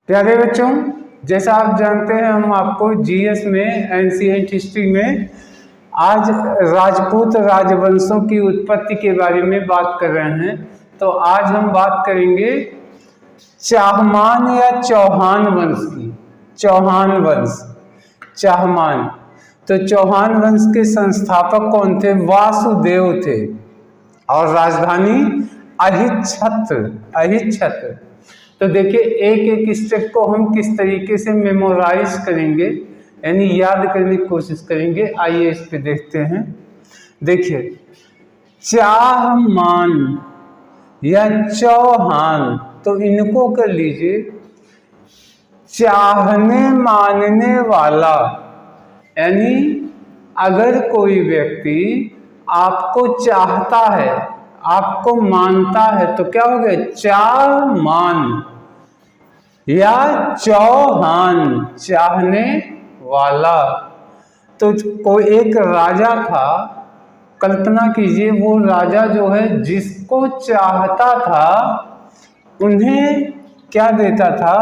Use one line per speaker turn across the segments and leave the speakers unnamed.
प्यारे बच्चों, जैसा आप जानते हैं हम आपको जीएस में एंशिएंट हिस्ट्री में आज राजपूत राजवंशों की उत्पत्ति के बारे में बात कर रहे हैं। तो आज हम बात करेंगे चाहमान या चौहान वंश की। चौहान वंश, चाहमान। तो चौहान वंश के संस्थापक कौन थे? वासुदेव थे और राजधानी अहिच्छत्र। तो देखिए एक एक स्टेप को हम किस तरीके से मेमोराइज करेंगे, यानी याद करने की कोशिश करेंगे। आइए इस पे देखते हैं। देखिए चाहमान या चौहान, तो इनको कर लीजिए चाहने मानने वाला। यानी अगर कोई व्यक्ति आपको चाहता है, आपको मानता है, तो क्या हो गया? चाहमान या चौहान, चाहने वाला। तो कोई एक राजा था, कल्पना कीजिए वो राजा जो है जिसको चाहता था उन्हें क्या देता था?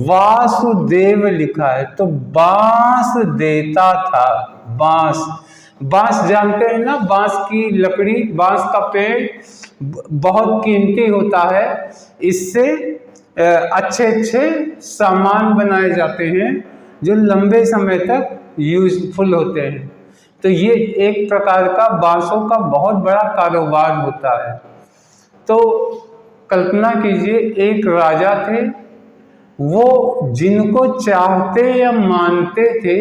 वासुदेव लिखा है, तो बांस देता था। बांस जानते हैं ना, बांस की लकड़ी, बांस का पेड़ बहुत कीमती होता है। इससे अच्छे सामान बनाए जाते हैं जो लंबे समय तक यूजफुल होते हैं। तो ये एक प्रकार का बांसों का बहुत बड़ा कारोबार होता है। तो कल्पना कीजिए एक राजा थे, वो जिनको चाहते या मानते थे,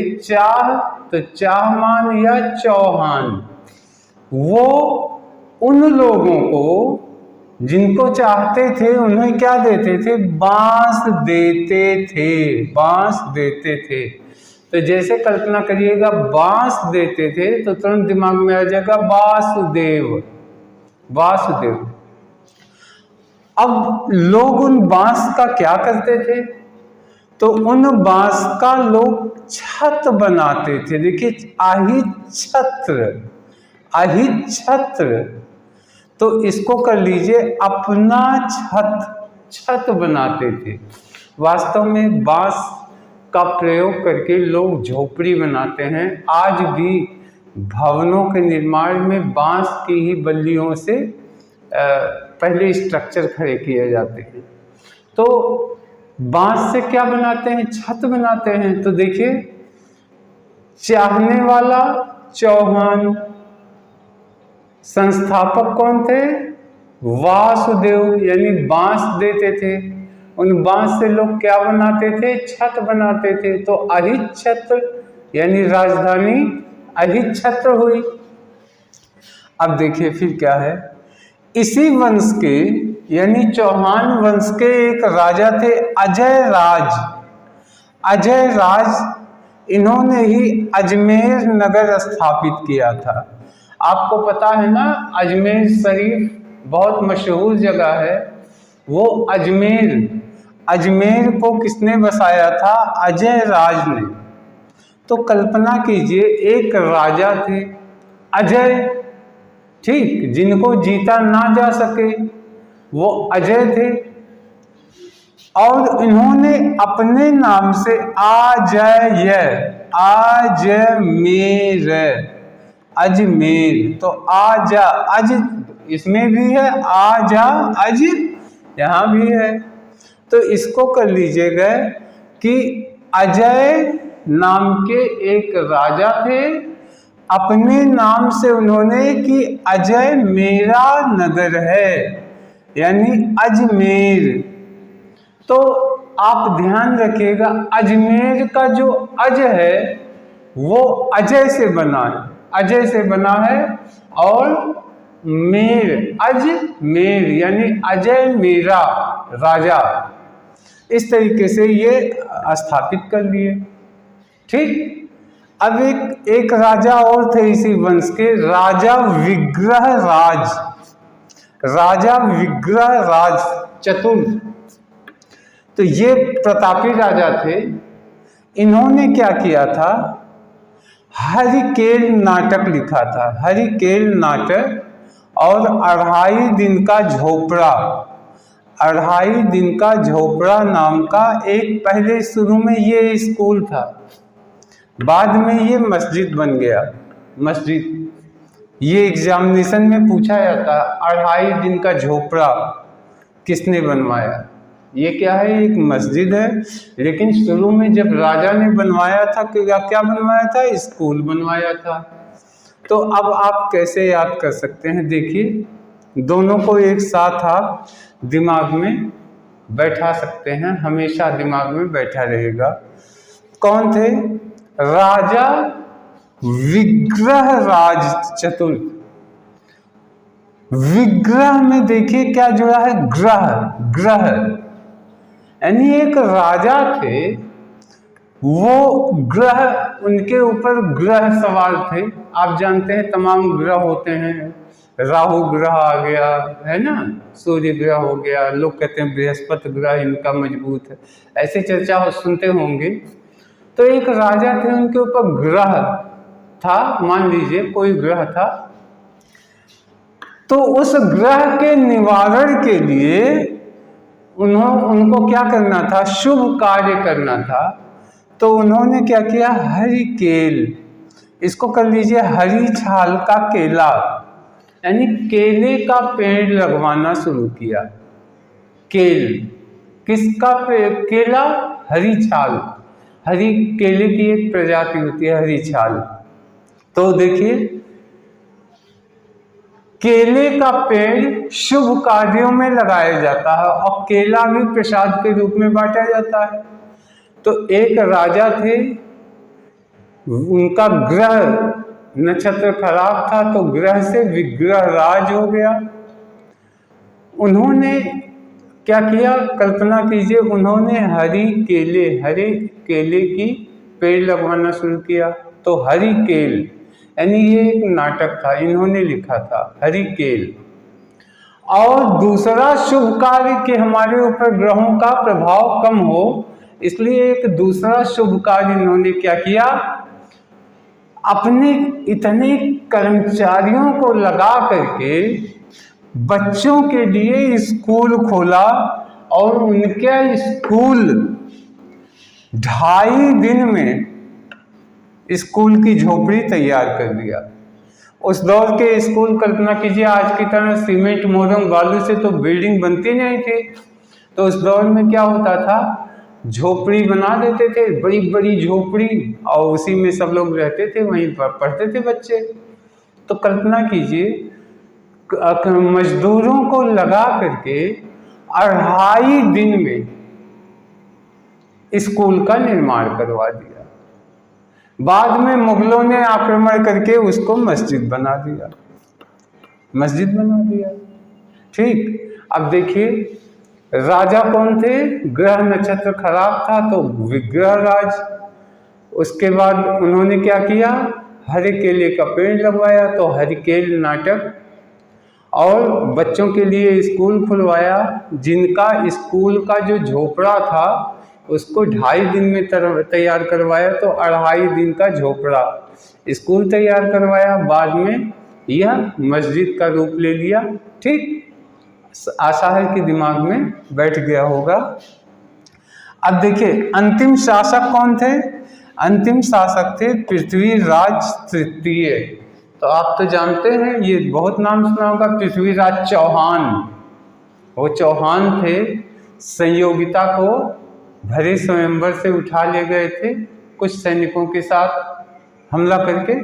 तो चाहमान या चौहान, वो उन लोगों को जिनको चाहते थे उन्हें क्या देते थे? बांस देते थे। तो जैसे कल्पना करिएगा बांस देते थे तो तुरंत दिमाग में आ जाएगा वासुदेव। अब लोग उन बांस का क्या करते थे? तो उन बांस का लोग छत बनाते थे। देखिए अहिच्छत्र, तो इसको कर लीजिए अपना छत बनाते थे। वास्तव में बांस का प्रयोग करके लोग झोपड़ी बनाते हैं। आज भी भवनों के निर्माण में बांस की ही बल्लियों से पहले स्ट्रक्चर खड़े किए जाते हैं। तो बांस से क्या बनाते हैं? छत बनाते हैं। तो देखिए चाहने वाला चौहान, संस्थापक कौन थे? वासुदेव, यानी बांस देते थे। उन बांस से लोग क्या बनाते थे? छत बनाते थे। तो अहिच्छत्र यानी राजधानी अहिच्छत्र हुई। अब देखिए फिर क्या है, इसी वंश के यानी चौहान वंश के एक राजा थे अजय राज। इन्होंने ही अजमेर नगर स्थापित किया था। आपको पता है ना, अजमेर शरीफ बहुत मशहूर जगह है। वो अजमेर को किसने बसाया था? अजय राज ने। तो कल्पना कीजिए एक राजा थे अजय, ठीक, जिनको जीता ना जा सके, वो अजय थे। और इन्होंने अपने नाम से अजमेर, तो अज इसमें भी है, अज यहाँ भी है। तो इसको कर लीजिएगा कि अजय नाम के एक राजा थे, अपने नाम से उन्होंने कि अजय मेरा नगर है, यानी अजमेर। तो आप ध्यान रखिएगा अजमेर का जो अज है वो अजय से बना है और अजमेर यानी अजय मेरा राजा। इस तरीके से ये स्थापित कर लिए। ठीक, अब एक राजा और थे इसी वंश के, राजा विग्रह राज चतुर्थ। तो ये प्रतापी राजा थे। इन्होंने क्या किया था? हरिकेल नाटक लिखा था, हरिकेल नाटक, और 2.5 दिन का झोपड़ा। अढ़ाई दिन का झोपड़ा नाम का एक, पहले शुरू में ये स्कूल था, बाद में ये मस्जिद बन गया। मस्जिद ये एग्जामिनेशन में पूछा जाता है, अढ़ाई दिन का झोपड़ा किसने बनवाया। ये क्या है, एक मस्जिद है, लेकिन शुरू में जब राजा ने बनवाया था क्या बनवाया था, स्कूल बनवाया था। तो अब आप कैसे याद कर सकते हैं, देखिए दोनों को एक साथ आप दिमाग में बैठा सकते हैं, हमेशा दिमाग में बैठा रहेगा। कौन थे, राजा विग्रहराज चतुर्थ। विग्रह में देखिए क्या जुड़ा है, ग्रह, ग्रह, यानी एक राजा थे, वो ग्रह, उनके ऊपर ग्रह सवार थे। आप जानते हैं तमाम ग्रह होते हैं, राहु ग्रह आ गया है ना, सूर्य ग्रह हो गया, लोग कहते हैं बृहस्पति ग्रह इनका मजबूत है, ऐसे चर्चा सुनते होंगे। तो एक राजा थे, उनके ऊपर ग्रह था, मान लीजिए कोई ग्रह था, तो उस ग्रह के निवारण के लिए उनको क्या करना था, शुभ कार्य करना था। तो उन्होंने क्या किया, हरिकेल, इसको कर लीजिए हरी छाल का केला, यानी केले का पेड़ लगवाना शुरू किया। केल, किसका पेड़, केला, हरी छाल, हरी केले की एक प्रजाति होती है हरी छाल। तो देखिए केले का पेड़ शुभ कार्यों में लगाया जाता है और केला भी प्रसाद के रूप में बांटा जाता है। तो एक राजा थे, उनका ग्रह नक्षत्र खराब था, तो ग्रह से विग्रह राज हो गया। उन्होंने क्या किया, कल्पना कीजिए, उन्होंने हरे केले की पेड़ लगवाना शुरू किया। तो हरी केल, यानी ये एक नाटक था, इन्होंने लिखा था हरी केल। और दूसरा शुभ कार्य कि हमारे ऊपर ग्रहों का प्रभाव कम हो, इसलिए एक दूसरा शुभ कार्य इन्होंने क्या किया, अपने इतने कर्मचारियों को लगा करके बच्चों के लिए स्कूल खोला और उनका स्कूल 2.5 दिन में स्कूल की झोपड़ी तैयार कर दिया। उस दौर के स्कूल, कल्पना कीजिए आज की तरह सीमेंट मोरंग बालू से तो बिल्डिंग बनती नहीं थी, तो उस दौर में क्या होता था, झोपड़ी बना देते थे, बड़ी बड़ी झोपड़ी, और उसी में सब लोग रहते थे, वहीं पर पढ़ते थे बच्चे। तो कल्पना कीजिए मजदूरों को लगा करके 2.5 दिन में स्कूल का निर्माण करवा दिया। बाद में मुगलों ने आक्रमण करके उसको मस्जिद बना दिया, मस्जिद बना दिया। ठीक, अब देखिए राजा कौन थे, ग्रह नक्षत्र खराब था तो विग्रह राज। उसके बाद उन्होंने क्या किया, हरे केले का पेड़ लगवाया, तो हरिकेल नाटक, और बच्चों के लिए स्कूल खुलवाया, जिनका स्कूल का जो झोपड़ा था उसको 2.5 दिन में तैयार करवाया, तो 2.5 दिन का झोपड़ा स्कूल तैयार करवाया। बाद में यह मस्जिद का रूप ले लिया। ठीक, आशा है कि दिमाग में बैठ गया होगा। अब देखिए अंतिम शासक कौन थे, अंतिम शासक थे पृथ्वीराज तृतीय। तो आप तो जानते हैं, ये बहुत नाम सुना होगा, पृथ्वीराज चौहान। वो चौहान थे, संयोगिता को भरे स्वयंवर से उठा ले गए थे कुछ सैनिकों के साथ हमला करके,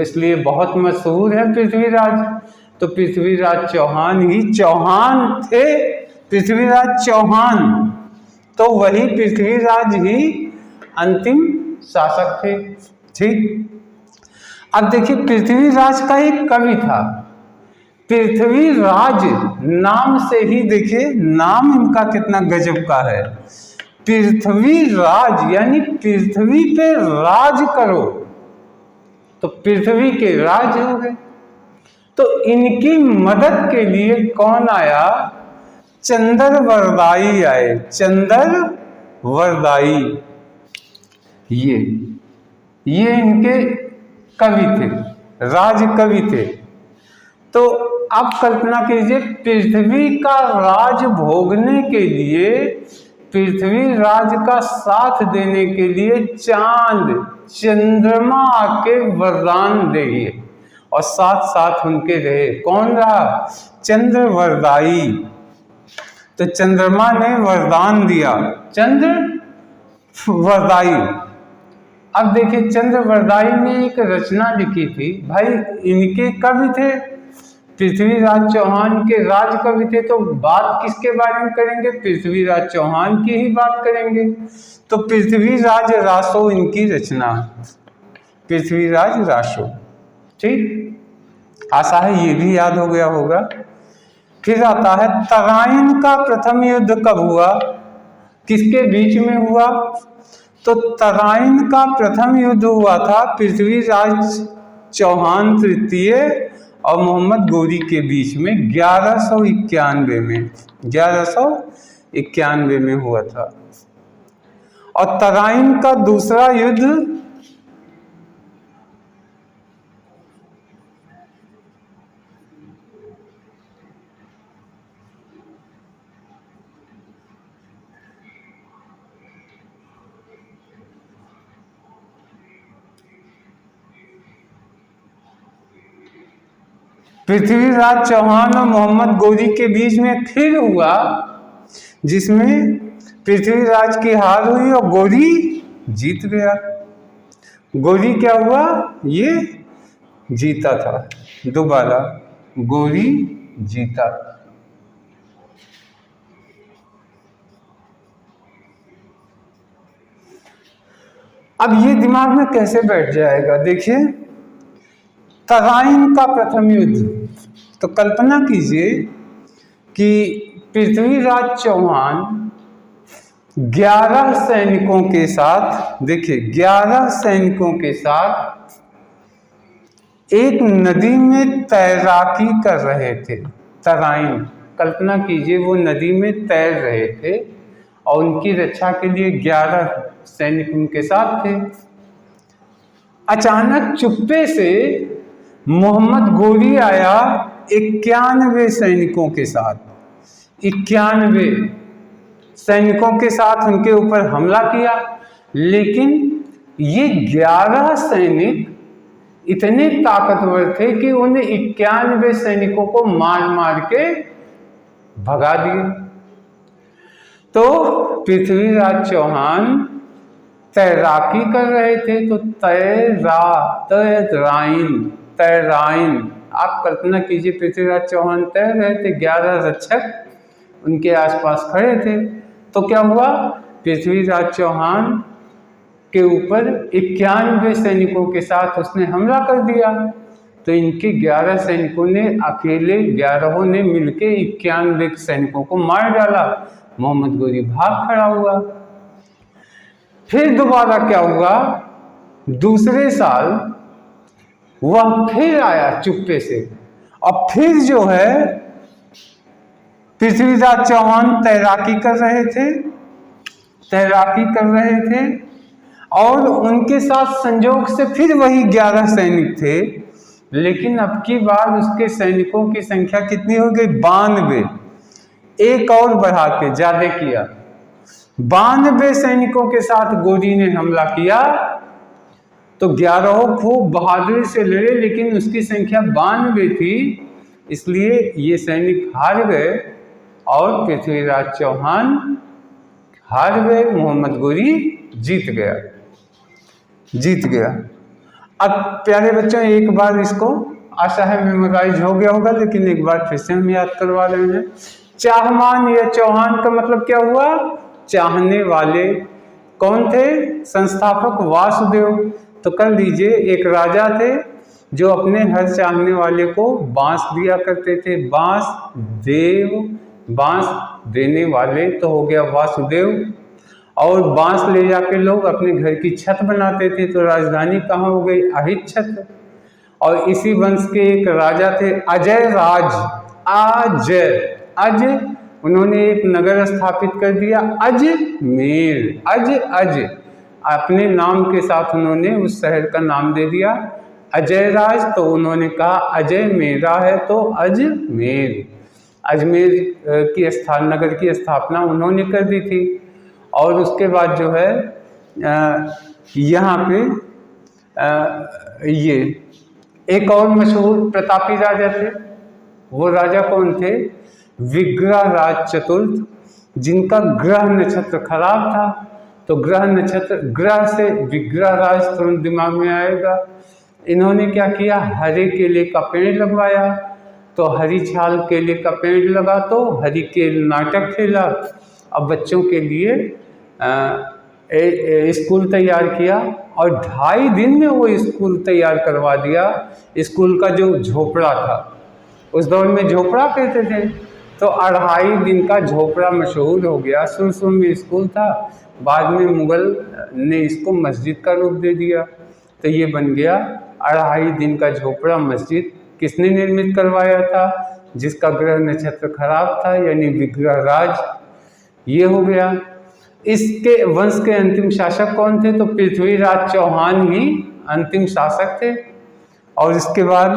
इसलिए बहुत मशहूर है पृथ्वीराज। तो पृथ्वीराज चौहान ही चौहान थे, पृथ्वीराज चौहान, तो वही पृथ्वीराज ही अंतिम शासक थे। ठीक, अब देखिए पृथ्वीराज का एक कवि था, पृथ्वीराज नाम से ही देखिए नाम इनका कितना गजब का है, पृथ्वीराज यानी पृथ्वी पे राज करो, तो पृथ्वी के राज हो गए। तो इनकी मदद के लिए कौन आया, चंद्रवरदाई आए, चंद्रवरदाई, ये इनके कवि थे, राज कवि थे। तो अब कल्पना कीजिए, पृथ्वी का राज भोगने के लिए, पृथ्वी राज का साथ देने के लिए चांद चंद्रमा आके वरदान देंगे और साथ साथ उनके रहे। कौन रहा? चंद्र वरदाई। तो चंद्रमा ने वरदान दिया, चंद्र वरदाई। अब देखिए, चंद्र वरदाई ने एक रचना लिखी थी। भाई इनके कवि थे, पृथ्वीराज चौहान के राज कवि थे, तो बात किसके बारे में करेंगे? पृथ्वीराज चौहान की ही बात करेंगे। तो पृथ्वीराज रासो इनकी रचना, पृथ्वीराज रासो। ठीक, आशा है ये भी याद हो गया होगा। फिर आता है तराइन का प्रथम युद्ध कब हुआ? किसके बीच में हुआ? तो तराइन का प्रथम युद्ध हुआ था पृथ्वीराज चौहान तृतीय और मोहम्मद गोरी के बीच में 1191 में, 1191 में हुआ था। और तराइन का दूसरा युद्ध पृथ्वीराज चौहान और मोहम्मद गोरी के बीच में फिर हुआ, जिसमें पृथ्वीराज की हार हुई और गोरी जीत गया। गोरी क्या हुआ? ये जीता था, दोबारा गोरी जीता। अब ये दिमाग में कैसे बैठ जाएगा? देखिए, तराइन का प्रथम युद्ध, तो कल्पना कीजिए कि पृथ्वीराज चौहान 11 सैनिकों के साथ, देखिए 11 सैनिकों के साथ एक नदी में तैराकी कर रहे थे। तराइन, कल्पना कीजिए वो नदी में तैर रहे थे और उनकी रक्षा के लिए 11 सैनिक उनके साथ थे। अचानक चुप्पे से मोहम्मद गोरी आया 91 सैनिकों के साथ, 91 सैनिकों के साथ उनके ऊपर हमला किया। लेकिन ये 11 सैनिक इतने ताकतवर थे कि उन्हें 91 सैनिकों को मार मार के भगा दिए। तो पृथ्वीराज चौहान तैराकी कर रहे थे, तो तैराइन, आप कल्पना कीजिए पृथ्वीराज चौहान तैर रहे थे, 11 रक्षक उनके आसपास खड़े थे। तो क्या हुआ? पृथ्वीराज चौहान के ऊपर 91 सैनिकों के साथ उसने हमला कर दिया। तो इनके 11 सैनिकों ने, अकेले 11 ने मिलके 91 सैनिकों को मार डाला। मोहम्मद गोरी भाग खड़ा हुआ। फिर दोबारा क्या हुआ? दूसरे साल वह फिर आया चुप्पे से, और फिर जो है पृथ्वीराज चौहान तैराकी कर रहे थे और उनके साथ संजोग से फिर वही 11 सैनिक थे। लेकिन अब की बार उसके सैनिकों की संख्या कितनी हो गई? 92। एक और बढ़ा के ज्यादा किया, 92 सैनिकों के साथ गोरी ने हमला किया। तो 11 खूब बहादुरी से लड़े, लेकिन उसकी संख्या 92 थी, इसलिए ये सैनिक हार गए और पृथ्वीराज चौहान हार गए, मोहम्मद गोरी जीत गया। अब प्यारे बच्चों, एक बार इसको, आशा है मेमोराइज हो गया होगा, लेकिन एक बार फिर से हम याद करवा रहे हैं। चाहमान या चौहान का मतलब क्या हुआ? चाहने वाले। कौन थे? संस्थापक वासुदेव। तो कर लीजिए, एक राजा थे जो अपने हर चाहने वाले को बांस दिया करते थे। बांस देने वाले तो हो गया वासुदेव। और बांस ले जाके लोग अपने घर की छत बनाते थे। तो राजधानी कहाँ हो गई? अहिच्छत्र। और इसी वंश के एक राजा थे अजय राज, अज उन्होंने एक नगर स्थापित कर दिया, अजमेर। अज अपने नाम के साथ उन्होंने उस शहर का नाम दे दिया अजय राज, तो उन्होंने कहा अजय मेरा है तो अजमेर। अजमेर की नगर की स्थापना उन्होंने कर दी थी। और उसके बाद जो है यहाँ पे ये एक और मशहूर प्रतापी राजा थे। वो राजा कौन थे? विग्रह राज चतुर्थ, जिनका ग्रह नक्षत्र खराब था। तो ग्रह नक्षत्र, ग्रह से विग्रह राज तुरंत दिमाग में आएगा। इन्होंने क्या किया? हरे केले का पेड़ लगवाया। तो हरी छाल केले का पेड़ लगा तो हरी केल नाटक खेला। अब बच्चों के लिए स्कूल तैयार किया और 2.5 दिन में वो स्कूल तैयार करवा दिया। स्कूल का जो झोपड़ा था, उस दौर में झोपड़ा कहते थे, तो 2.5 दिन का झोपड़ा मशहूर हो गया। शुरू में स्कूल था, बाद में मुगल ने इसको मस्जिद का रूप दे दिया, तो ये बन गया 2.5 दिन का झोपड़ा मस्जिद। किसने निर्मित करवाया था? जिसका ग्रह नक्षत्र खराब था, यानी विग्रह राज। ये हो गया। इसके वंश के अंतिम शासक कौन थे? तो पृथ्वीराज चौहान ही अंतिम शासक थे। और इसके बाद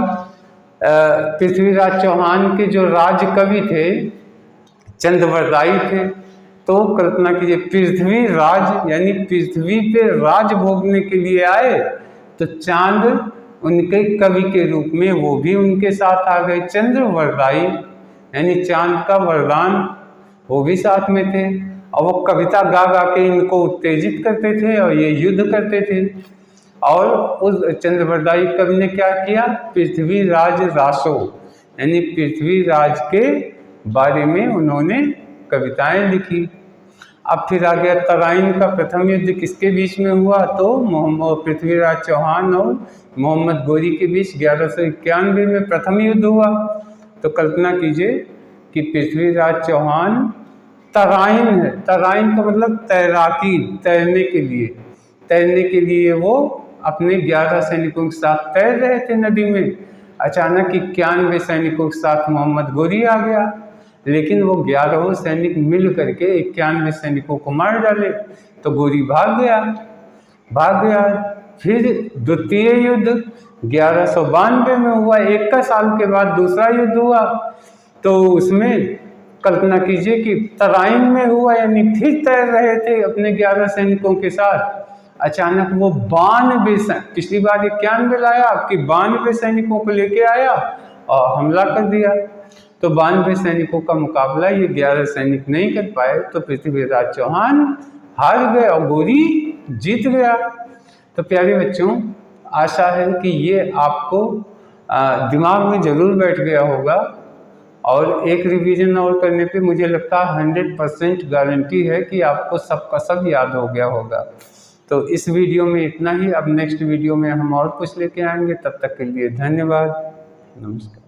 पृथ्वीराज चौहान के जो राज कवि थे चंद्रवरदायी थे। तो कल्पना कीजिए, पृथ्वी राज यानी पृथ्वी पे राज भोगने के लिए आए, तो चांद उनके कवि के रूप में वो भी उनके साथ आ गए। चंद्रवरदायी यानी चांद का वरदान, वो भी साथ में थे। और वो कविता गा गा के इनको उत्तेजित करते थे और ये युद्ध करते थे। और उस चंद्रवरदायी कवि ने क्या किया? पृथ्वी राज रासो यानी पृथ्वी राज के बारे में उन्होंने कविताएं लिखी। अब फिर आ गया तराइन का प्रथम युद्ध किसके बीच में हुआ? तो पृथ्वीराज चौहान और मोहम्मद गोरी के बीच 1191 में प्रथम युद्ध हुआ। तो कल्पना कीजिए कि पृथ्वीराज चौहान तराइन है। तराइन का मतलब तैराकी, तैरने के लिए वो अपने 11 सैनिकों के साथ तैर रहे थे नदी में। अचानक 91 सैनिकों के साथ मोहम्मद गोरी आ गया, लेकिन वो 11 सैनिक मिल करके 91 सैनिकों को मार डाले। तो गोरी भाग गया। फिर द्वितीय युद्ध 1192 में हुआ। 1 साल के बाद दूसरा युद्ध हुआ। तो उसमें कल्पना कीजिए कि तराइन में हुआ, यानी फिर तैर रहे थे अपने 11 सैनिकों के साथ। अचानक वो 92, पिछली बार 91 लाया, आपकी 92 सैनिकों को लेके आया और हमला कर दिया। तो 92 सैनिकों का मुकाबला ये 11 सैनिक नहीं कर पाए, तो पृथ्वीराज चौहान हार गए और गोरी जीत गया। तो प्यारे बच्चों, आशा है कि ये आपको दिमाग में जरूर बैठ गया होगा। और एक रिवीजन और करने पे मुझे लगता है 100% गारंटी है कि आपको सबका सब याद हो गया होगा। तो इस वीडियो में इतना ही। अब नेक्स्ट वीडियो में हम और कुछ लेके आएंगे। तब तक के लिए धन्यवाद, नमस्कार।